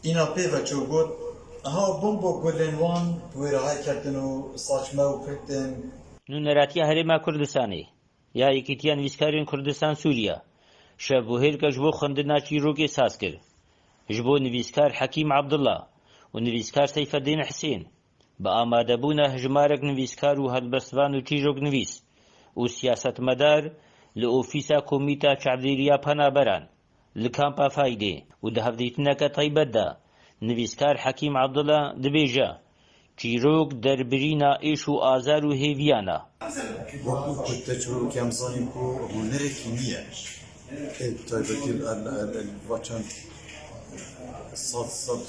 اینا پیوه چو گود ها بومبو گلنوان ویرهای کردن و ساچمه و کردن نونەراتیە هەرێما کوردستانی یا یەکێتیان ویسکارین کوردستان سووریا شەڤ بۆ هێرکەش بۆ خوێندنا چیرۆکێ ساز کرد ji bo nivîskar Hekîm Abdullah û nivîskar Seyfeddîn Hüseyin bi amadebûna hejmarek nivîskar û helbestvan û çîroknivîs û siyasetmedar li ofîsa Komîta Çavdêriya Penaberan li Kampa Faydê û di hevdîtineke taybet de nivîskar Hekîm Abdullah dibêje çîrok derbirîna êş û azar û hêviyan e. وەکو کوتە چۆرۆکیان بزانین کو هونەرێکی نییە تایبەتی چەند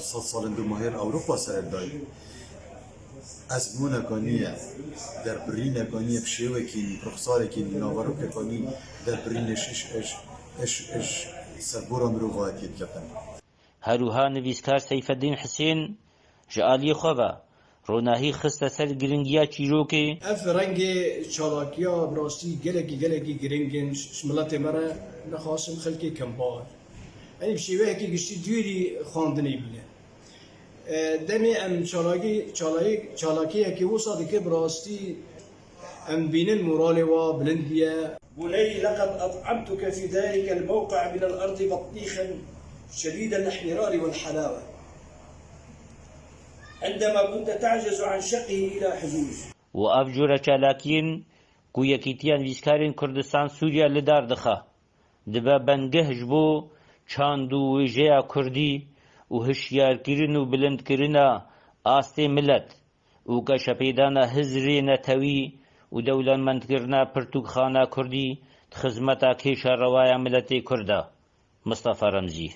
سەد ساڵن دوماهێر ئەوروپا سەردای ئەزمونەکە نییە دەربڕینەکە نییە شێوەکی ڕوخسارێکی ناوەڕۆکەکە نی دەربڕینێشیش سەربۆرە مرۆڤایەتی دەکەن. هەروها نویسکار سەیفەدین حسێن ji aliyê xwe ve ronahî xiste ser giringiya çîrokê ev rengê çalakiya birastî gelekî giringin ji miletê me re nexwasim xelkê kembar bi şêweyekî giştî dûrî xwandinê bîne demê em çalakiyekî wisa dike birastî em bînin moralê wa bilind biye. بني لقد أطعمتك في ذلك الموقع من الأرض بطيخا شديد الاحمرار والحلاوة عندما كنت تعجز عن شقه إلى حجوز. و ev jûra çalakiyên ku yekîtiya nivîskarên Kurdistan Sûriya li dar dixe dibe bengeh ji bo çand û wêjeya Kurdî û hişyarkirin û bilindkirina astê millet û geşepêdana hizrê netewî û dewlemendkirina pirtûkxana Kurdî di xizmeta kêşa rewaya miletê Kurd e. Mustafa Remzî.